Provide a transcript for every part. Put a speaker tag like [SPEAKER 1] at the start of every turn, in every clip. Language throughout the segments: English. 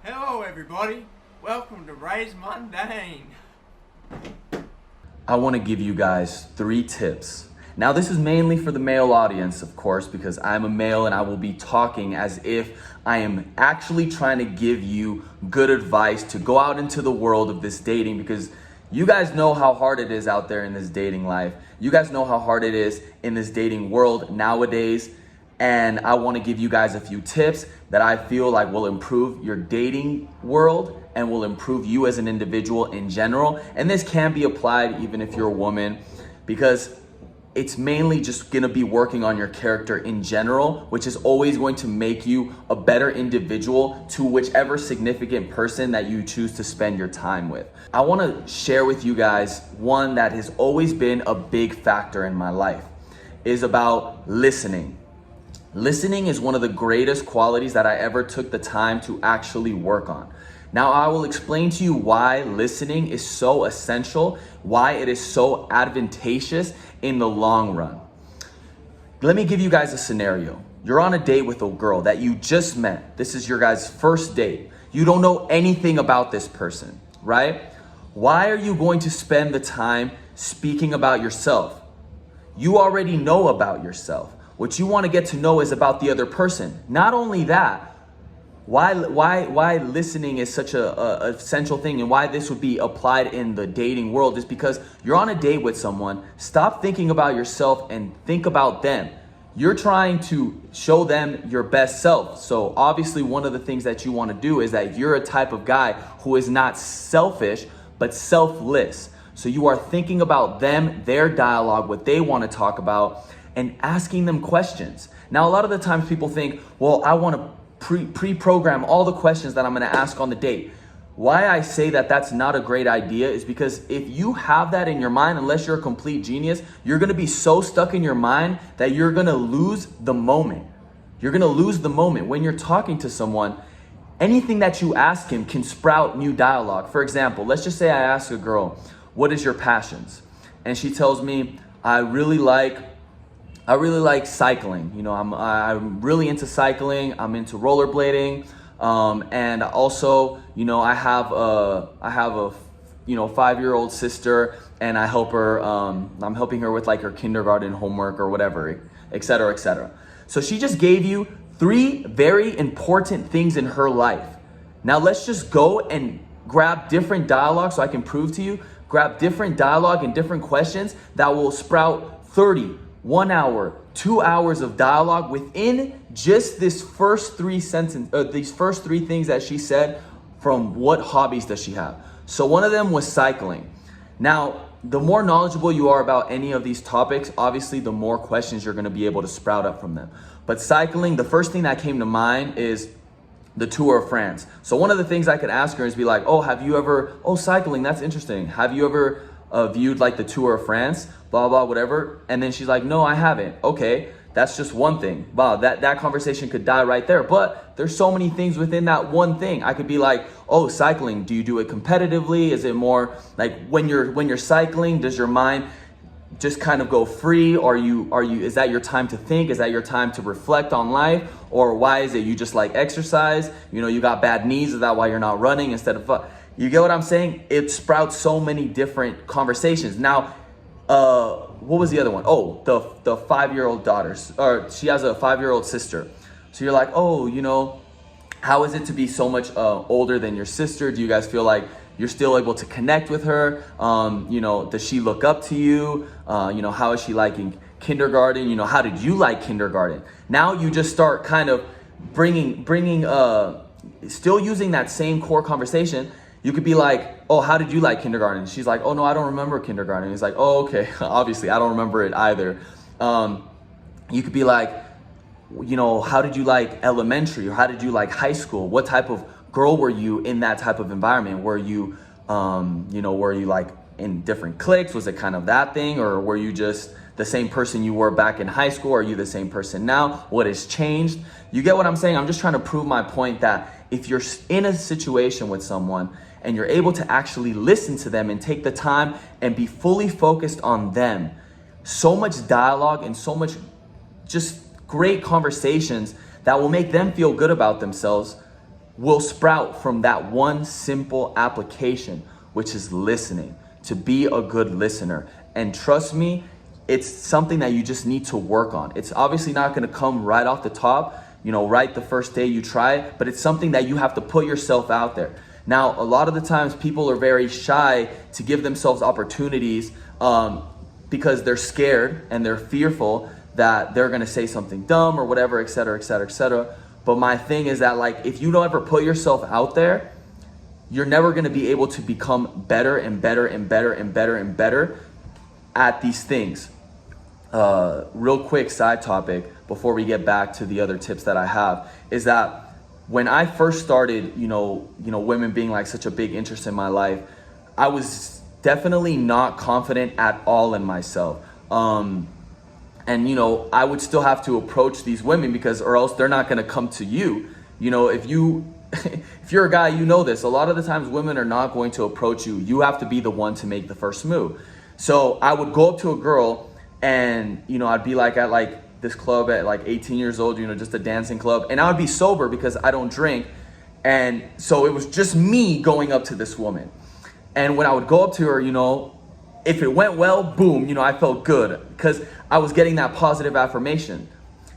[SPEAKER 1] Hello everybody, welcome to Raise Mundane.
[SPEAKER 2] I want to give you guys 3 tips. Now this is mainly for the male audience, of course, because I'm a male and I will be talking as if I am actually trying to give you good advice to go out into the world of this dating, because you guys know how hard it is out there in this dating life. You guys know how hard it is in this dating world nowadays. And I want to give you guys a few tips that I feel like will improve your dating world and will improve you as an individual in general. And this can be applied even if you're a woman, because it's mainly just going to be working on your character in general, which is always going to make you a better individual to whichever significant person that you choose to spend your time with. I want to share with you guys one that has always been a big factor in my life, is about listening. Listening is one of the greatest qualities that I ever took the time to actually work on. Now, I will explain to you why listening is so essential, why it is so advantageous in the long run. Let me give you guys a scenario. You're on a date with a girl that you just met. This is your guys' first date. You don't know anything about this person, right? Why are you going to spend the time speaking about yourself? You already know about yourself. What you want to get to know is about the other person. Not only that, why listening is such a essential thing, and why this would be applied in the dating world is because you're on a date with someone. Stop thinking about yourself and think about them. You're trying to show them your best self. So obviously one of the things that you want to do is that you're a type of guy who is not selfish, but selfless. So you are thinking about them, their dialogue, what they want to talk about, and asking them questions. Now, a lot of the times people think, well, I want to pre-program all the questions that I'm going to ask on the date. Why I say that that's not a great idea is because if you have that in your mind, unless you're a complete genius, you're going to be so stuck in your mind that you're going to lose the moment. You're going to lose the moment. When you're talking to someone, anything that you ask him can sprout new dialogue. For example, let's just say I ask a girl, what is your passions? And she tells me, I really like cycling. You know, I'm really into cycling. I'm into rollerblading, and also, you know, I have a 5-year-old sister, and I help her. I'm helping her with like her kindergarten homework or whatever, etc., etc. So she just gave you 3 very important things in her life. Now let's just go and grab different dialogue, so I can prove to you. Grab different dialogue and different questions that will sprout 30. 1 hour, 2 hours of dialogue within just this first 3 these first 3 things that she said. From what hobbies does she have? So one of them was cycling. Now, the more knowledgeable you are about any of these topics, obviously the more questions you're going to be able to sprout up from them. But cycling, the first thing that came to mind is the Tour of France. So one of the things I could ask her is be like, cycling, that's interesting. Have you ever viewed like the Tour of France, blah, blah, whatever? And then she's like, no, I haven't. Okay, that's just one thing. Wow, that conversation could die right there. But there's so many things within that one thing. I could be like, oh, cycling, do you do it competitively? Is it more like when you're cycling, does your mind just kind of go free? Or is that your time to think? Is that your time to reflect on life? Or why is it you just like exercise? You know, you got bad knees. Is that why you're not running instead of... You get what I'm saying? It sprouts so many different conversations. Now, what was the other one? Oh, the 5-year-old daughters, or she has a 5-year-old sister. So you're like, oh, you know, how is it to be so much older than your sister? Do you guys feel like you're still able to connect with her? You know, does she look up to you? You know, how is she liking kindergarten? You know, how did you like kindergarten? Now you just start kind of bringing still using that same core conversation. You could be like, oh, how did you like kindergarten? She's like, oh, no, I don't remember kindergarten. He's like, oh, okay. Obviously, I don't remember it either. You could be like, you know, how did you like elementary? Or how did you like high school? What type of girl were you in that type of environment? Were you, were you like in different cliques? Was it kind of that thing? Or were you just the same person you were back in high school? Are you the same person now? What has changed? You get what I'm saying? I'm just trying to prove my point that if you're in a situation with someone and you're able to actually listen to them and take the time and be fully focused on them, so much dialogue and so much just great conversations that will make them feel good about themselves will sprout from that one simple application, which is listening, to be a good listener. And trust me, it's something that you just need to work on. It's obviously not gonna come right off the top, right the first day you try it, but it's something that you have to put yourself out there. Now, a lot of the times people are very shy to give themselves opportunities because they're scared and they're fearful that they're gonna say something dumb or whatever, et cetera, et cetera, et cetera. But my thing is that, like, if you don't ever put yourself out there, you're never gonna be able to become better and better and better and better and better at these things. Real quick side topic before we get back to the other tips that I have is that when I first started, women being like such a big interest in my life, I was definitely not confident at all in myself. And I would still have to approach these women because, or else they're not gonna come to you. If you're a guy, this. A lot of the times women are not going to approach you. You have to be the one to make the first move. So I would go up to a girl and, I'd be like at like this club at like 18 years old, just a dancing club. And I would be sober because I don't drink. And so it was just me going up to this woman. And when I would go up to her, if it went well, boom, I felt good because I was getting that positive affirmation.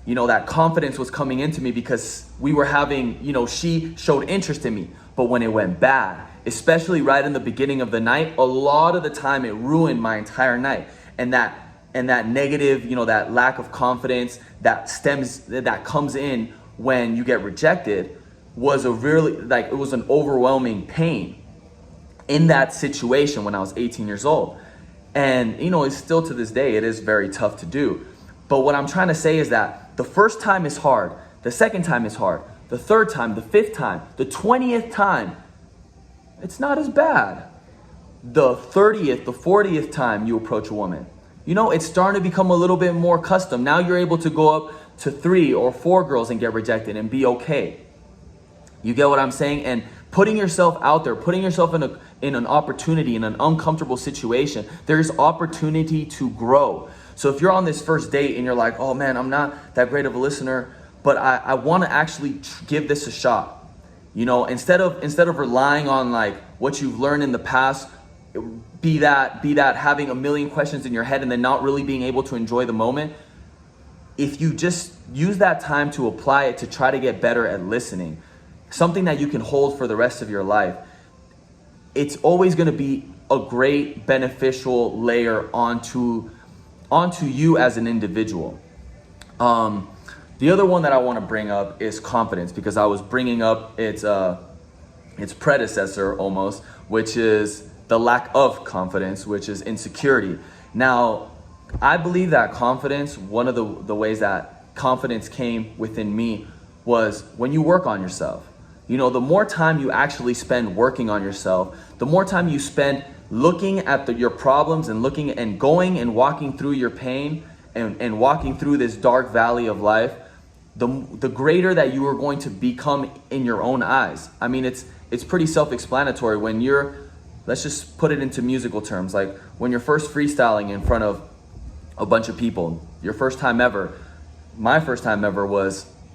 [SPEAKER 2] That confidence was coming into me because we were having, she showed interest in me. But when it went bad, especially right in the beginning of the night, a lot of the time it ruined my entire night. And that negative, that lack of confidence that comes in when you get rejected was it was an overwhelming pain in that situation when I was 18 years old. And, it's still to this day, it is very tough to do. But what I'm trying to say is that the first time is hard. The second time is hard. The third time, the fifth time, the 20th time, it's not as bad. The 30th, the 40th time you approach a woman, it's starting to become a little bit more custom. Now you're able to go up to 3 or 4 girls and get rejected and be okay. You get what I'm saying? And putting yourself out there, putting yourself in an opportunity, in an uncomfortable situation, there's opportunity to grow. So if you're on this first date and you're like, oh man, I'm not that great of a listener, but I want to actually give this a shot. Instead of relying on like what you've learned in the past, be that having a million questions in your head and then not really being able to enjoy the moment. If you just use that time to apply it to try to get better at listening, something that you can hold for the rest of your life, it's always going to be a great beneficial layer onto you as an individual. The other one that I want to bring up is confidence, because I was bringing up its predecessor almost, which is the lack of confidence, which is insecurity. Now, I believe that confidence, one of the ways that confidence came within me was when you work on yourself. The more time you actually spend working on yourself, the more time you spend looking at your problems and looking and going and walking through your pain and walking through this dark valley of life, the greater that you are going to become in your own eyes. I mean, it's pretty self-explanatory when let's just put it into musical terms. Like when you're first freestyling in front of a bunch of people, your first time ever, my first time ever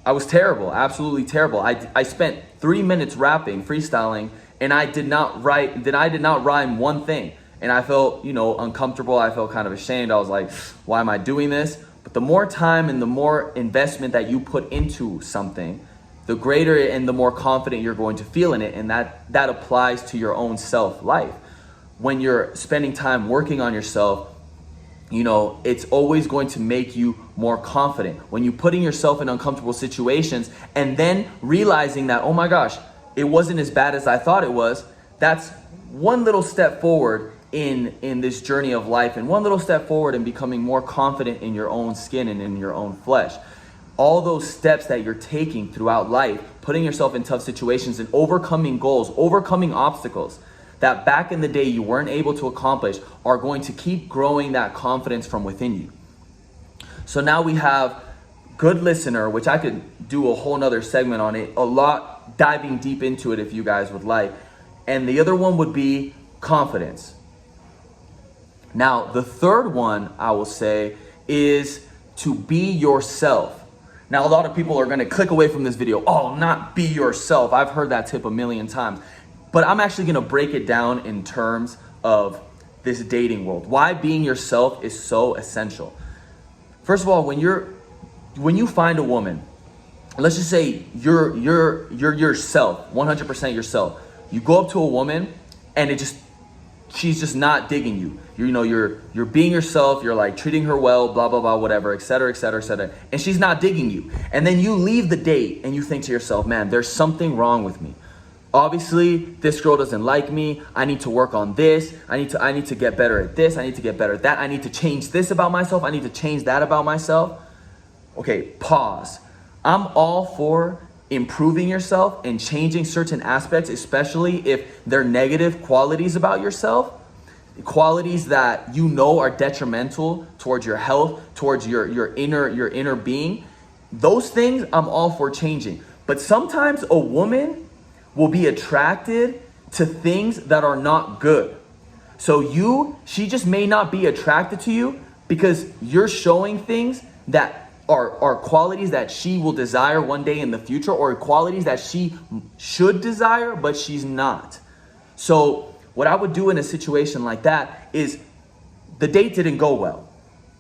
[SPEAKER 2] I was terrible, absolutely terrible. I spent 3 minutes rapping, freestyling, and I did not rhyme one thing. And I felt, uncomfortable. I felt kind of ashamed. I was like, why am I doing this? But the more time and the more investment that you put into something, the greater and the more confident you're going to feel in it. And that applies to your own self-life. When you're spending time working on yourself, it's always going to make you more confident. When you're putting yourself in uncomfortable situations and then realizing that, oh my gosh, it wasn't as bad as I thought it was, that's one little step forward in this journey of life, and one little step forward in becoming more confident in your own skin and in your own flesh. All those steps that you're taking throughout life, putting yourself in tough situations and overcoming goals, overcoming obstacles that back in the day you weren't able to accomplish, are going to keep growing that confidence from within you. So now we have good listener, which I could do a whole nother segment on it, a lot, diving deep into it if you guys would like. And the other one would be confidence. Now, the third one I will say is to be yourself. Now, a lot of people are gonna click away from this video. Oh, not be yourself. I've heard that tip a million times. But I'm actually gonna break it down in terms of this dating world. Why being yourself is so essential. First of all, when you find a woman, let's just say you're yourself, 100% yourself. You go up to a woman and she's just not digging you. You're being yourself, you're like treating her well, blah, blah, blah, whatever, et cetera, et cetera, et cetera. And she's not digging you. And then you leave the date and you think to yourself, man, there's something wrong with me. Obviously, this girl doesn't like me. I need to work on this. I need to get better at this. I need to get better at that. I need to change this about myself. I need to change that about myself. Okay, pause. I'm all for improving yourself and changing certain aspects, especially if they're negative qualities about yourself, qualities that you know are detrimental towards your health, towards your inner being. Those things I'm all for changing. But sometimes a woman will be attracted to things that are not good. So she just may not be attracted to you because you're showing things that are qualities that she will desire one day in the future, or qualities that she should desire, but she's not. So what I would do in a situation like that is, the date didn't go well.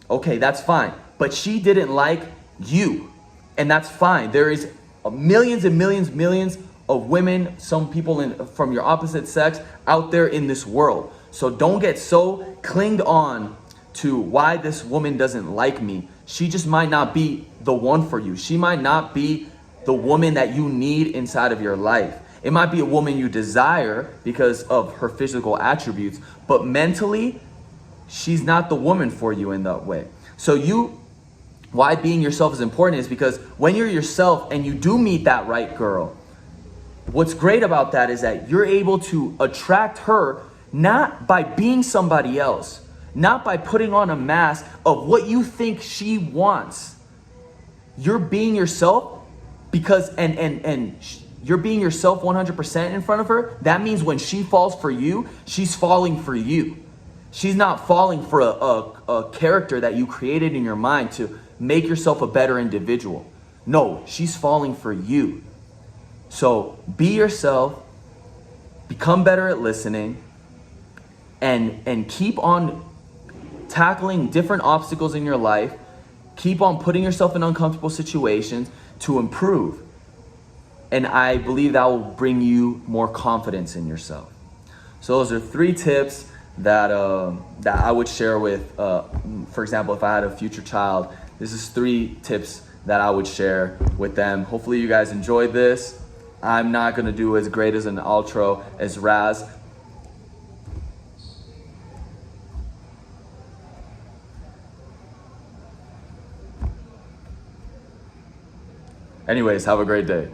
[SPEAKER 2] Okay, that's fine. But she didn't like you, and that's fine. There is millions and millions of women, some people from your opposite sex out there in this world. So don't get so clinged on to why this woman doesn't like me. She just might not be the one for you. She might not be the woman that you need inside of your life. It might be a woman you desire because of her physical attributes, but mentally, she's not the woman for you in that way. So why being yourself is important is because when you're yourself and you do meet that right girl, what's great about that is that you're able to attract her not by being somebody else, not by putting on a mask of what you think she wants. You're being yourself because, and you're being yourself 100% in front of her. That means when she falls for you, she's falling for you. She's not falling for a character that you created in your mind to make yourself a better individual. No, she's falling for you. So be yourself, become better at listening, and keep on tackling different obstacles in your life. Keep on putting yourself in uncomfortable situations to improve. And I believe that will bring you more confidence in yourself. So those are 3 tips that I would share with, for example, if I had a future child, this is 3 tips that I would share with them. Hopefully you guys enjoyed this. I'm not gonna do as great as an outro as Raz. Anyways, have a great day.